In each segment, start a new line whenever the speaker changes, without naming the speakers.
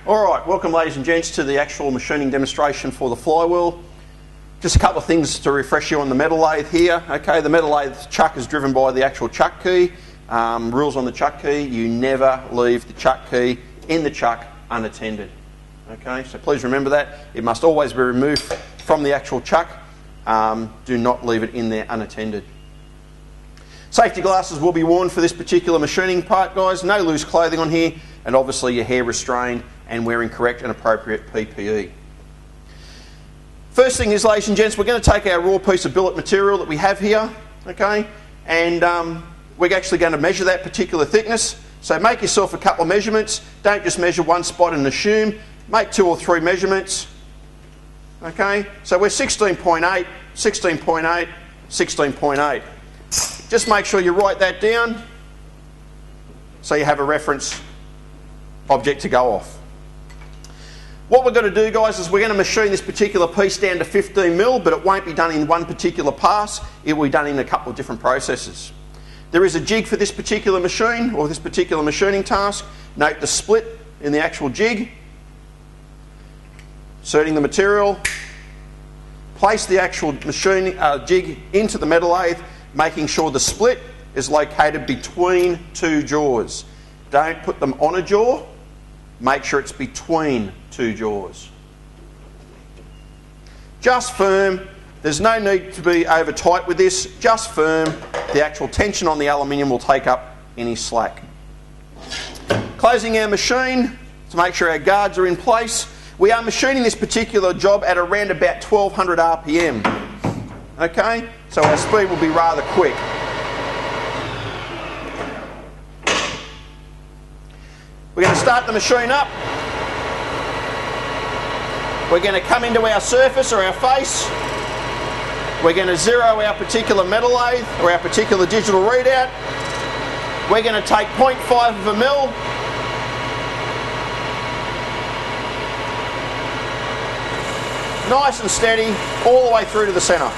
Alright, welcome ladies and gents to the actual machining demonstration for the flywheel. Just a couple of things to refresh you on the metal lathe here. Okay, the metal lathe chuck is driven by the actual chuck key. Rules on the chuck key: you never leave the chuck key in the chuck unattended. Okay, so please remember that. It must always be removed from the actual chuck. Do not leave it in there unattended. Safety glasses will be worn for this particular machining part, guys. No loose clothing on here, and obviously your hair restrained and wearing correct and appropriate PPE. First thing is, ladies and gents, we're going to take our raw piece of billet material that we have here, okay, and we're actually going to measure that particular thickness. So make yourself a couple of measurements. Don't just measure one spot and assume. Make 2 or 3 measurements. Okay, so we're 16.8, 16.8, 16.8. Just make sure you write that down so you have a reference object to go off. What we're going to do, guys, is we're going to machine this particular piece down to 15mm, but it won't be done in one particular pass. It will be done in a couple of different processes. There is a jig for this particular machine, or this particular machining task. Note the split in the actual jig. Inserting the material. Place the actual machining jig into the metal lathe, making sure the split is located between 2 jaws. Don't put them on a jaw. Make sure it's between 2 jaws. Just firm. There's no need to be over tight with this. Just firm. The actual tension on the aluminium will take up any slack. Closing our machine to make sure our guards are in place. We are machining this particular job at around about 1200 RPM. Okay, so our speed will be rather quick. We're going to start the machine up. We're going to come into our surface or our face. We're going to zero our particular metal lathe or our particular digital readout. We're going to take 0.5 of a mil. Nice and steady all the way through to the centre.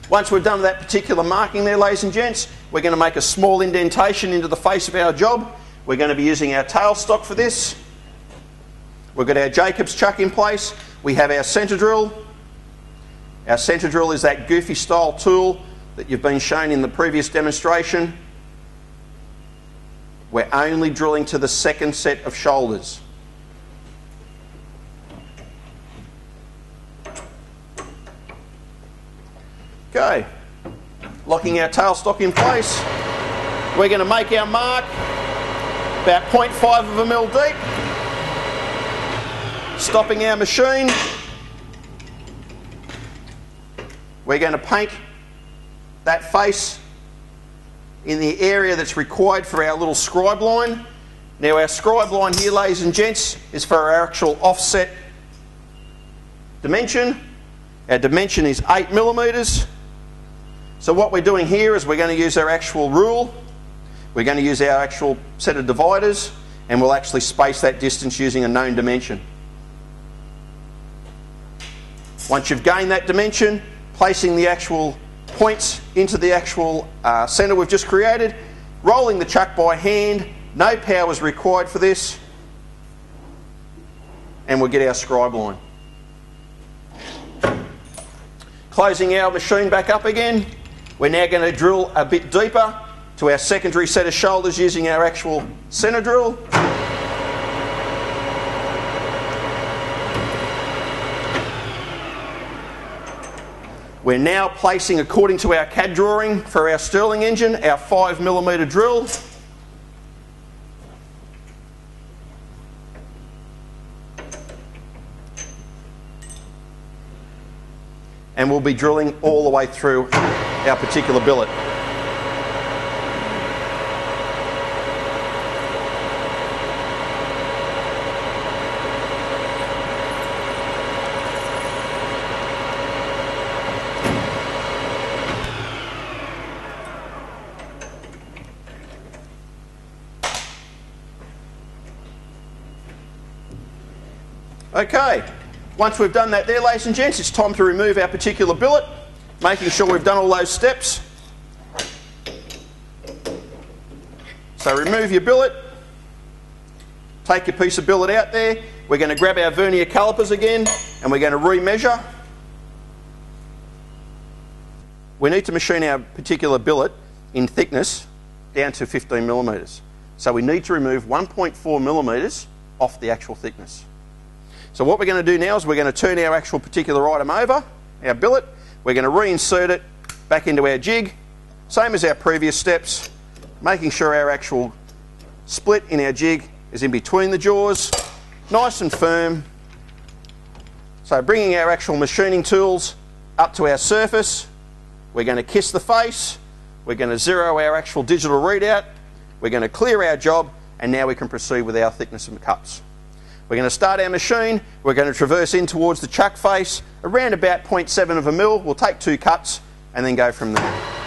Once we're done with that particular marking there, ladies and gents, we're going to make a small indentation into the face of our job. We're going to be using our tailstock for this. We've got our Jacobs chuck in place. We have our centre drill. Our centre drill is that goofy style tool that you've been shown in the previous demonstration. We're only drilling to the second set of shoulders. Okay, locking our tailstock in place. We're going to make our mark about 0.5 of a mil deep. Stopping our machine. We're going to paint that face in the area that's required for our little scribe line. Now our scribe line here, ladies and gents, is for our actual offset dimension. Our dimension is 8mm. So what we're doing here is we're going to use our actual rule. We're going to use our actual set of dividers, and we'll actually space that distance using a known dimension. Once you've gained that dimension, placing the actual points into the actual centre we've just created, rolling the chuck by hand. No power is required for this, and we'll get our scribe line. Closing our machine back up again. We're now going to drill a bit deeper to our secondary set of shoulders using our actual centre drill. We're now placing, according to our CAD drawing for our Stirling engine, our 5mm drill. And we'll be drilling all the way through our particular billet. Okay, once we've done that there, ladies and gents, it's time to remove our particular billet, making sure we've done all those steps. So remove your billet, take your piece of billet out there. We're going to grab our vernier calipers again and we're going to re-measure. We need to machine our particular billet in thickness down to 15 millimetres. So we need to remove 1.4 millimetres off the actual thickness. So what we're going to do now is we're going to turn our actual particular item over, our billet. We're going to reinsert it back into our jig, same as our previous steps, making sure our actual split in our jig is in between the jaws, nice and firm. So bringing our actual machining tools up to our surface, we're going to kiss the face, we're going to zero our actual digital readout, we're going to clear our job, and now we can proceed with our thickness of cuts. We're going to start our machine, we're going to traverse in towards the chuck face, around about 0.7 of a mil. We'll take 2 cuts and then go from there.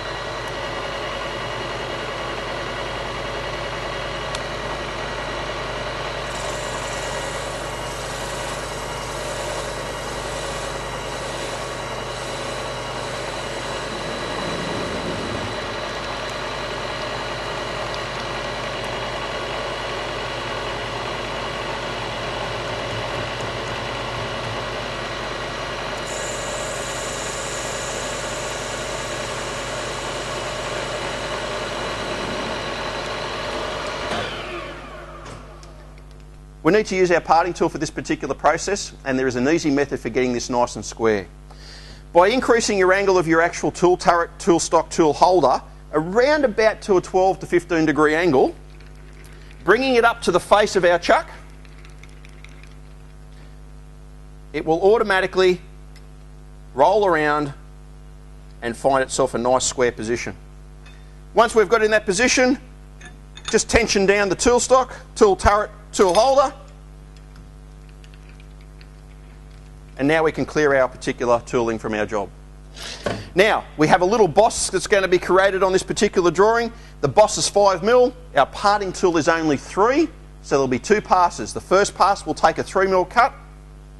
We need to use our parting tool for this particular process, and there is an easy method for getting this nice and square. By increasing your angle of your actual tool turret, tool stock, tool holder around about to a 12 to 15 degree angle, bringing it up to the face of our chuck, it will automatically roll around and find itself a nice square position. Once we've got in that position, just tension down the tool stock, tool turret, tool holder, and now we can clear our particular tooling from our job. Now, we have a little boss that's going to be created on this particular drawing. The boss is 5 mil, our parting tool is only 3, so there'll be 2 passes. The first pass will take a 3 mil cut,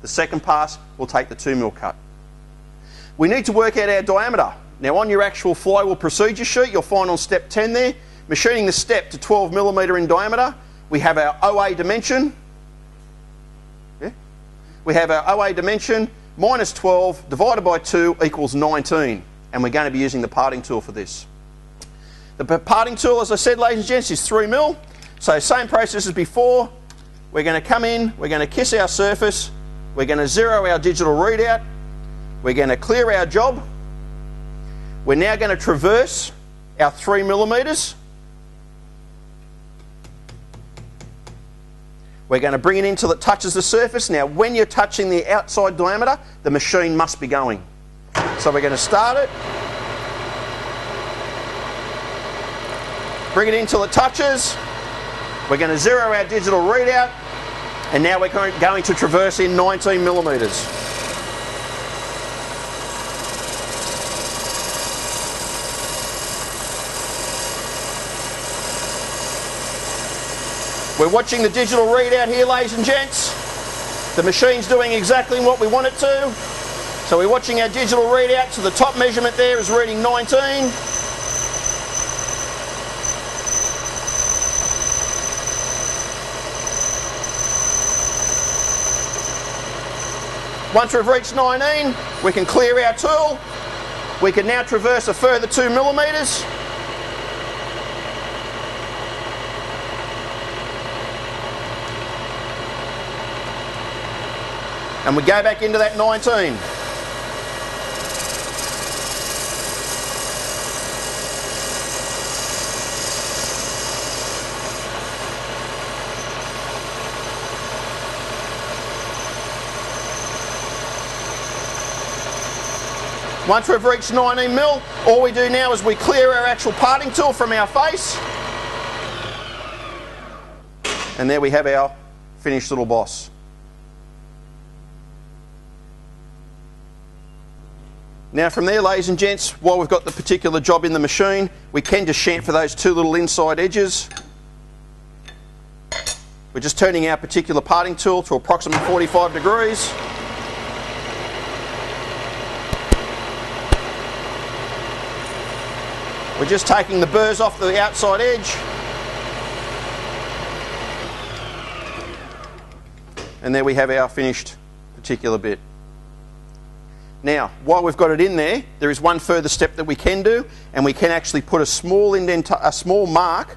the second pass will take the 2 mil cut. We need to work out our diameter. Now on your actual flywheel procedure sheet, you'll find on step 10 there, machining the step to 12 millimetre in diameter. We have our OA dimension. Yeah. We have our OA dimension, minus 12 divided by 2 equals 19. And we're going to be using the parting tool for this. The parting tool, as I said, ladies and gents, is 3 mil. So same process as before. We're going to come in, we're going to kiss our surface, we're going to zero our digital readout, we're going to clear our job. We're now going to traverse our 3 millimetres. We're going to bring it in till it touches the surface. Now, when you're touching the outside diameter, the machine must be going. So we're going to start it. Bring it in till it touches. We're going to zero our digital readout. And now we're going to traverse in 19 millimetres. We're watching the digital readout here, ladies and gents. The machine's doing exactly what we want it to. So we're watching our digital readout. So the top measurement there is reading 19. Once we've reached 19, we can clear our tool. We can now traverse a further 2 millimetres. And we go back into that 19. Once we've reached 19 mil, all we do now is we clear our actual parting tool from our face. And there we have our finished little boss. Now from there, ladies and gents, while we've got the particular job in the machine, we can just chamfer those 2 little inside edges. We're just turning our particular parting tool to approximately 45 degrees. We're just taking the burrs off the outside edge. And there we have our finished particular bit. Now, while we've got it in there, there is one further step that we can do, and we can actually put a small mark.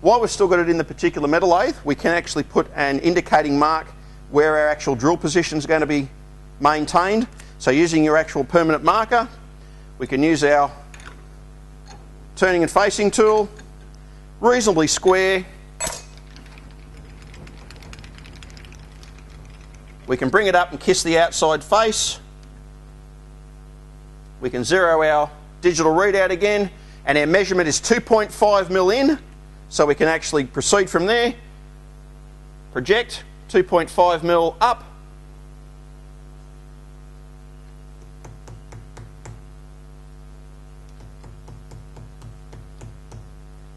While we've still got it in the particular metal lathe, we can actually put an indicating mark where our actual drill position is going to be maintained. So using your actual permanent marker, we can use our turning and facing tool, reasonably square. We can bring it up and kiss the outside face. We can zero our digital readout again, and our measurement is 2.5 mil in, so we can actually proceed from there. Project 2.5 mil up.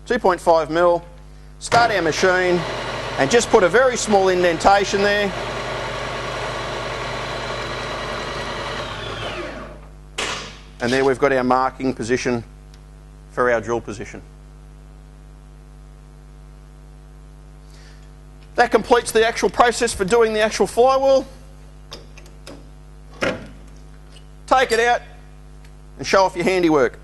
.5 mil, start our machine, and just put a very small indentation there. And there we've got our marking position for our drill position. That completes the actual process for doing the actual flywheel. Take it out and show off your handiwork.